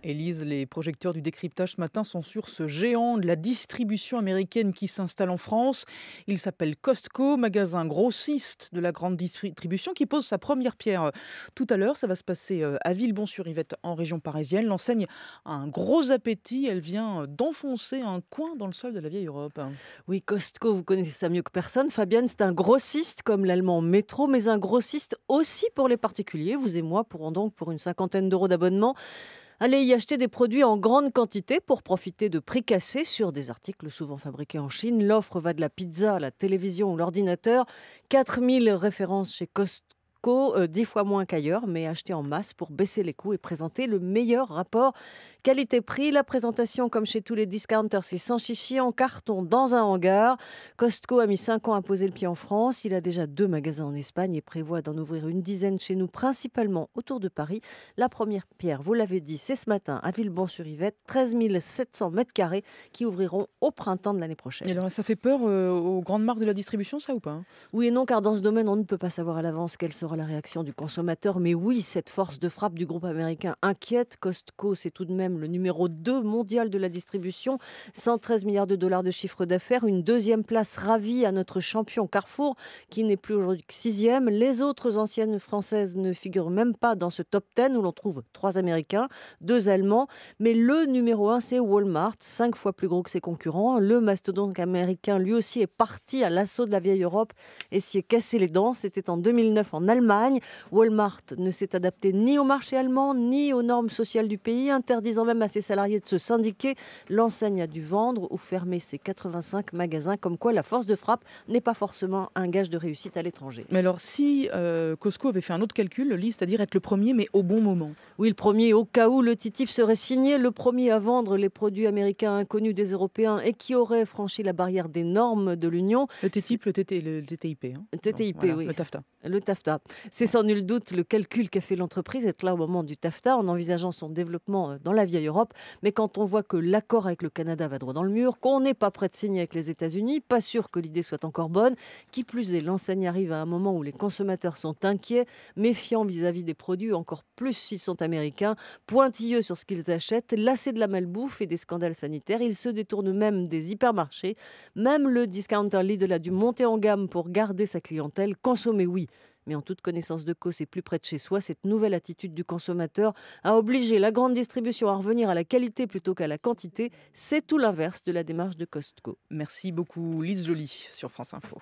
Élise, les projecteurs du décryptage ce matin sont sur ce géant de la distribution américaine qui s'installe en France. Il s'appelle Costco, magasin grossiste de la grande distribution qui pose sa première pierre tout à l'heure. Ça va se passer à Villebon-sur-Yvette en région parisienne. L'enseigne a un gros appétit. Elle vient d'enfoncer un coin dans le sol de la vieille Europe. Oui, Costco, vous connaissez ça mieux que personne. Fabienne, c'est un grossiste comme l'allemand Métro, mais un grossiste aussi pour les particuliers. Vous et moi pourrons donc, pour une cinquantaine d'euros d'abonnement, aller y acheter des produits en grande quantité pour profiter de prix cassés sur des articles souvent fabriqués en Chine. L'offre va de la pizza à la télévision ou l'ordinateur. 4000 références chez Costco. 10 fois moins qu'ailleurs, mais acheté en masse pour baisser les coûts et présenter le meilleur rapport qualité-prix. La présentation, comme chez tous les discounters, c'est sans chichi, en carton, dans un hangar. Costco a mis 5 ans à poser le pied en France. Il a déjà 2 magasins en Espagne et prévoit d'en ouvrir une dizaine chez nous, principalement autour de Paris. La première pierre, vous l'avez dit, c'est ce matin à Villebon-sur-Yvette, 13 700 mètres carrés qui ouvriront au printemps de l'année prochaine. Et alors, ça fait peur aux grandes marques de la distribution, ça ou pas? Oui et non, car dans ce domaine, on ne peut pas savoir à l'avance quelle sera la réaction du consommateur. Mais oui, cette force de frappe du groupe américain inquiète. Costco, c'est tout de même le numéro 2 mondial de la distribution. 113 milliards de dollars de chiffre d'affaires. Une deuxième place ravie à notre champion Carrefour, qui n'est plus aujourd'hui que 6e. Les autres anciennes françaises ne figurent même pas dans ce top 10 où l'on trouve 3 Américains, 2 Allemands. Mais le numéro 1, c'est Walmart, 5 fois plus gros que ses concurrents. Le mastodonte américain, lui aussi, est parti à l'assaut de la vieille Europe et s'y est cassé les dents. C'était en 2009 en Allemagne. Walmart ne s'est adapté ni au marché allemand, ni aux normes sociales du pays, interdisant même à ses salariés de se syndiquer. L'enseigne a dû vendre ou fermer ses 85 magasins, comme quoi la force de frappe n'est pas forcément un gage de réussite à l'étranger. Mais alors, si Costco avait fait un autre calcul, Lise, c'est-à-dire être le premier, mais au bon moment. Oui, le premier, au cas où le TTIP serait signé, le premier à vendre les produits américains inconnus des Européens et qui aurait franchi la barrière des normes de l'Union. Le TTIP, le TTIP. Hein. TTIP, Voilà, oui. le TAFTA. Le TAFTA. C'est sans nul doute le calcul qu'a fait l'entreprise, être là au moment du TAFTA, en envisageant son développement dans la vieille Europe. Mais quand on voit que l'accord avec le Canada va droit dans le mur, qu'on n'est pas prêt de signer avec les États-Unis, pas sûr que l'idée soit encore bonne. Qui plus est, l'enseigne arrive à un moment où les consommateurs sont inquiets, méfiants vis-à-vis des produits, encore plus s'ils sont américains, pointilleux sur ce qu'ils achètent, lassés de la malbouffe et des scandales sanitaires. Ils se détournent même des hypermarchés. Même le discounter Lidl a dû monter en gamme pour garder sa clientèle. Consommer, oui, mais en toute connaissance de cause et plus près de chez soi. Cette nouvelle attitude du consommateur a obligé la grande distribution à revenir à la qualité plutôt qu'à la quantité. C'est tout l'inverse de la démarche de Costco. Merci beaucoup, Lise Joly sur France Info.